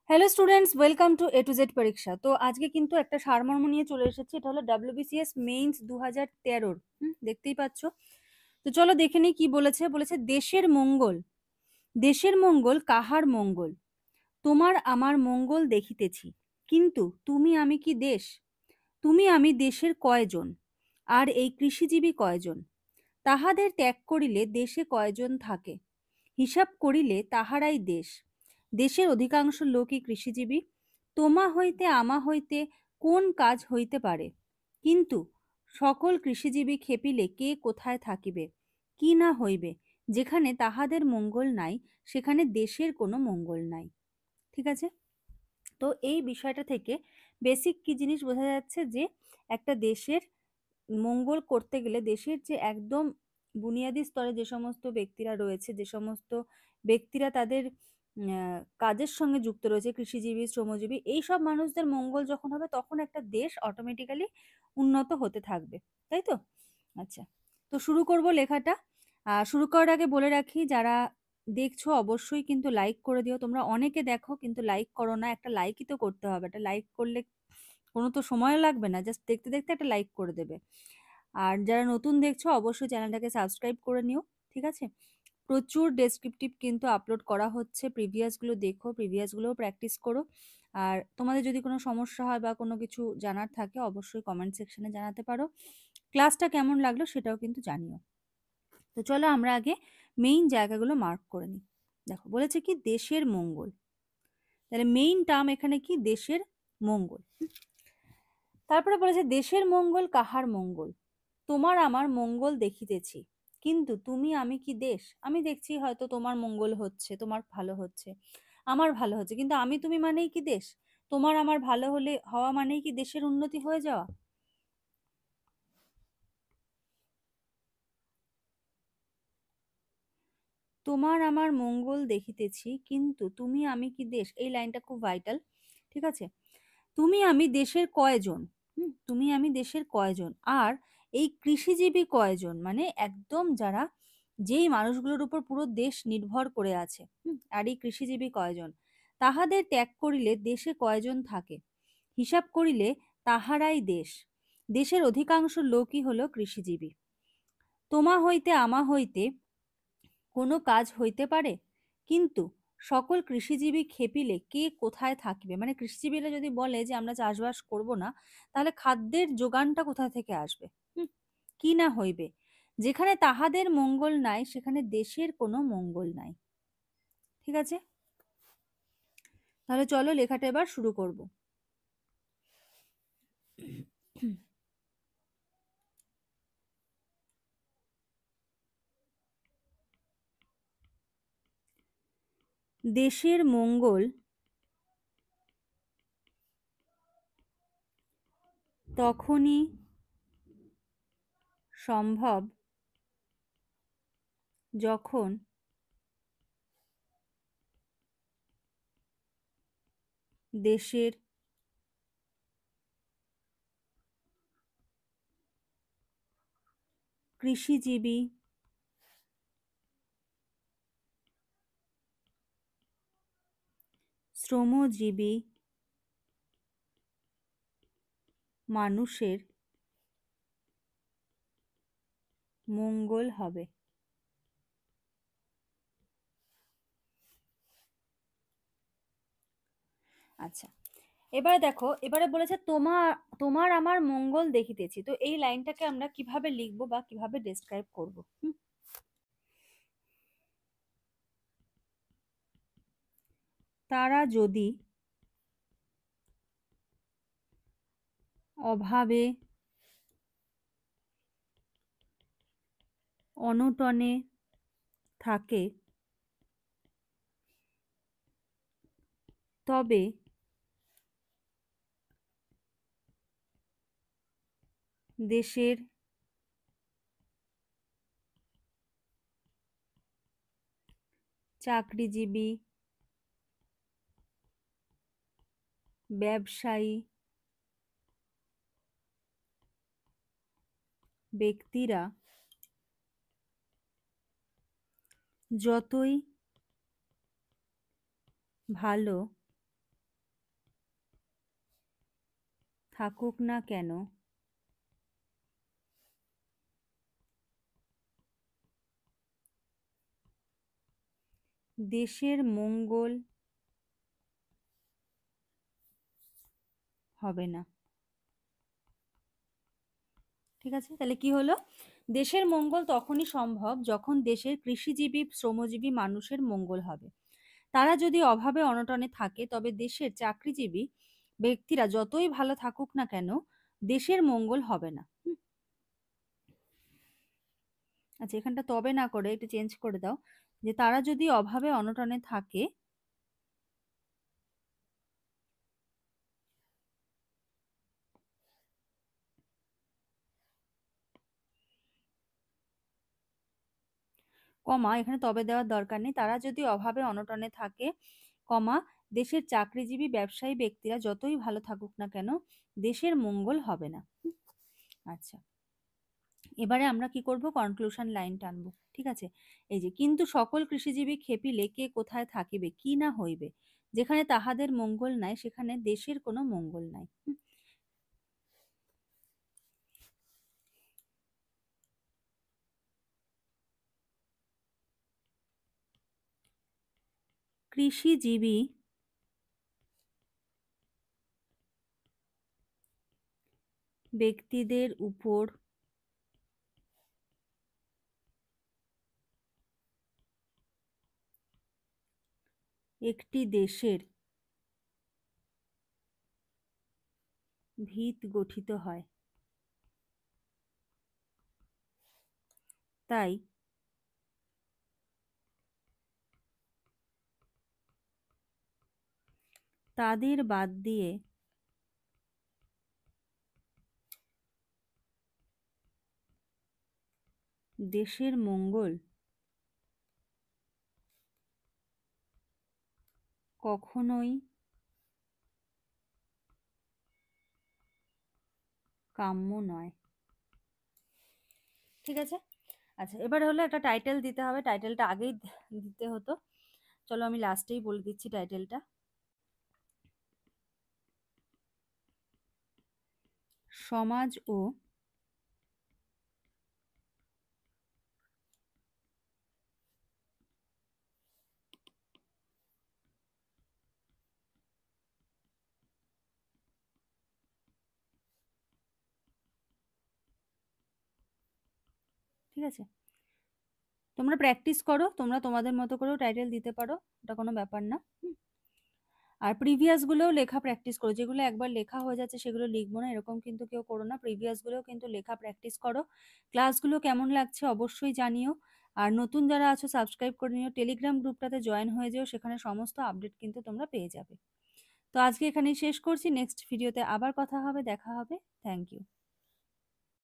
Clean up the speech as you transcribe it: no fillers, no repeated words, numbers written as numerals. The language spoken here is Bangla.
Hello students, welcome to A to Z পরীক্ষা। তো আজকে কিন্তু একটা সারমর্ম নিয়ে চলে এসেছি। এটা হলো WBCS মেইনস 2013। দেখতেই পাচ্ছ। তো চলো দেখে নিই কি বলেছে। বলেছে দেশের মঙ্গল, দেশের মঙ্গল কাহার মঙ্গল, তোমার আমার মঙ্গল দেখিতেছি, কিন্তু তুমি আমি কি দেশ? তুমি আমি দেশের কয়জন, আর এই কৃষিজীবী কয়জন? তাহাদের ত্যাগ করিলে দেশে কয়জন থাকে? হিসাব করিলে তাহারাই দেশ। দেশের অধিকাংশ লোকই কৃষিজীবী। তোমা হইতে আমা হইতে কোন কাজ হইতে পারে? কিন্তু সকল কৃষিজীবী খেপিলে কে কোথায় থাকিবে? কি না হইবে? যেখানে তাহাদের মঙ্গল নাই, সেখানে দেশের কোনো মঙ্গল নাই। ঠিক আছে? তো এই বিষয়টা থেকে বেসিক কি জিনিস বোঝা যাচ্ছে যে একটা দেশের মঙ্গল করতে গেলে দেশের যে একদম বুনিয়াদি স্তরে যে সমস্ত ব্যক্তিরা রয়েছে, যে সমস্ত ব্যক্তিরা তাদের কাজের সঙ্গে যুক্ত রয়েছে, কৃষিজীবী, শ্রমজীবী, এই সব মানুষদের মঙ্গল যখন হবে তখন একটা দেশ অটোমেটিক্যালি উন্নত হতে থাকবে। তাই তো? আচ্ছা, তো শুরু করব লেখাটা। শুরু করার আগে বলে রাখি, যারা দেখছো অবশ্যই কিন্তু লাইক করে দিও। তোমরা অনেকে দেখো কিন্তু লাইক করো না। একটা লাইকই তো করতে হবে। একটা লাইক করলে কোনো তো সময় লাগবে না, জাস্ট দেখতে দেখতে একটা লাইক করে দেবে। আর যারা নতুন দেখছো অবশ্যই চ্যানেলটাকে সাবস্ক্রাইব করে নিও। ঠিক আছে? প্রচুর ডেসক্রিপটিভ কিন্তু আপলোড করা হচ্ছে। প্রিভিয়াসগুলো দেখো, প্রিভিয়াসগুলোও প্র্যাকটিস করো। আর তোমাদের যদি কোনো সমস্যা হয় বা কোনো কিছু জানার থাকে অবশ্যই কমেন্ট সেকশনে জানাতে পারো। ক্লাসটা কেমন লাগলো সেটাও কিন্তু জানিও। তো চলো আমরা আগে মেইন জায়গাগুলো মার্ক করে নিই। দেখো বলেছে কি দেশের মঙ্গল, তাহলে মেইন টার্ম এখানে কি দেশের মঙ্গল। তারপরে বলেছে দেশের মঙ্গল কাহার মঙ্গল, তোমার আমার মঙ্গল দেখিতেছি, কিন্তু তুমি আমি কি দেশ? আমি দেখছি হয়তো তোমার মঙ্গল হচ্ছে, তোমার ভালো হচ্ছে, আমার ভালো হচ্ছে, কিন্তু আমি তুমি মানেই কি দেশ? তোমার আমার ভালো হলে হওয়া মানেই কি দেশের উন্নতি হয়ে যাওয়া? তোমার আমার মঙ্গল দেখিতেছি, কিন্তু তুমি আমি কি দেশ, এই লাইনটা খুব ভাইটাল। ঠিক আছে? তুমি আমি দেশের কয়জন? তুমি আমি দেশের কয়জন, আর এই কৃষিজীবী কয়জন, মানে একদম যারা, যেই মানুষগুলোর উপর পুরো দেশ নির্ভর করে আছে, আর এই কৃষিজীবী কয়জন? তাহাদের ত্যাগ করিলে দেশে কয়জন থাকে? হিসাব করিলে তাহারাই দেশ। দেশের অধিকাংশ লোকই হলো কৃষিজীবী। তোমা হইতে আমা হইতে কোনো কাজ হইতে পারে? কিন্তু সকল কৃষিজীবী খেপিলে কে কোথায় থাকবে? মানে কৃষিজীবীরা যদি বলে যে আমরা চাষবাস করব না, তাহলে খাদ্যের যোগানটা কোথা থেকে আসবে? হুম, কি না হইবে? যেখানে তাহাদের মঙ্গল নাই, সেখানে দেশের কোনো মঙ্গল নাই। ঠিক আছে? তাহলে চলো লেখাটা এবার শুরু করব। দেশের মঙ্গল তখনই সম্ভব যখন দেশের কৃষিজীবী, শ্রমজীবী মানুষের মঙ্গল হবে। আচ্ছা, এবারে দেখো, এবারে বলেছে তোমার তোমার আমার মঙ্গল দেখিতেছি। তো এই লাইনটাকে আমরা কিভাবে লিখবো বা কিভাবে ডেসক্রাইব করব? তারা যদি অভাবে অনটনে থাকে, তবে দেশের চাকরিজীবী, ব্যবসায়ী ব্যক্তিরা যতই ভালো থাকুক না কেন দেশের মঙ্গল হবে না। ঠিক আছে, তাহলে কি হলো? দেশের মঙ্গল তখনই সম্ভব যখন দেশের কৃষিজীবী শ্রমজীবী মানুষের মঙ্গল হবে। তারা যদি অভাবে অনটনে থাকে তবে দেশের চাকরিজীবী ব্যক্তিরা যতই ভালো থাকুক না কেন দেশের মঙ্গল হবে না। আচ্ছা, এখানটা তবে না করে একটু চেঞ্জ করে দাও, যে তারা যদি অভাবে অনটনে থাকে কমা, এখানে তবে দেওয়ার দরকার নেই, তারা যদি অভাবে অনটনে থাকে কমা দেশের চাকরিজীবী ব্যবসায়ী ব্যক্তিরা যতই ভালো থাকুক না কেন দেশের মঙ্গল হবে না। আচ্ছা, এবারে আমরা কি করব, কনক্লুশন লাইন টানবো। ঠিক আছে, এই যে কিন্তু সকল কৃষিজীবী খেপিলে কে কোথায় থাকিবে কি না হইবে, যেখানে তাহাদের মঙ্গল নাই সেখানে দেশের কোনো মঙ্গল নাই। কৃষিজীবী ব্যক্তিদের উপর একটি দেশের ভিত গঠিত হয়, তাই তাদের বাদ দিয়ে দেশের মঙ্গল কখনোই কাম্য নয়। ঠিক আছে, আচ্ছা এবার হলো একটা টাইটেল দিতে হবে, টাইটেলটা আগেই দিতে হতো, চলো আমি লাস্টেই বলে দিচ্ছি টাইটেলটা। সমাজ ও ঠিক আছে, তোমরা প্র্যাকটিস করো, তোমরা তোমাদের মতো করেও টাইটেল দিতে পারো, এটা কোনো ব্যাপার না। আর প্রিভিয়াস গুলোও লেখা প্র্যাকটিস করো, যেগুলো একবার লেখা হয়ে যাচ্ছে সেগুলো লিখবো না এরকম কিন্তু কেউ করো না, প্রিভিয়াস গুলোও কিন্তু লেখা প্র্যাকটিস করো। ক্লাসগুলো কেমন লাগছে অবশ্যই জানিও, আর নতুন যারা আছো সাবস্ক্রাইব করে নিও, টেলিগ্রাম গ্রুপটাতে জয়েন হয়ে যেও, সেখানে সমস্ত আপডেট কিন্তু তোমরা পেয়ে যাবে। তো আজকে এখানেই শেষ করছি, নেক্সট ভিডিওতে আবার কথা হবে, দেখা হবে। Thank you.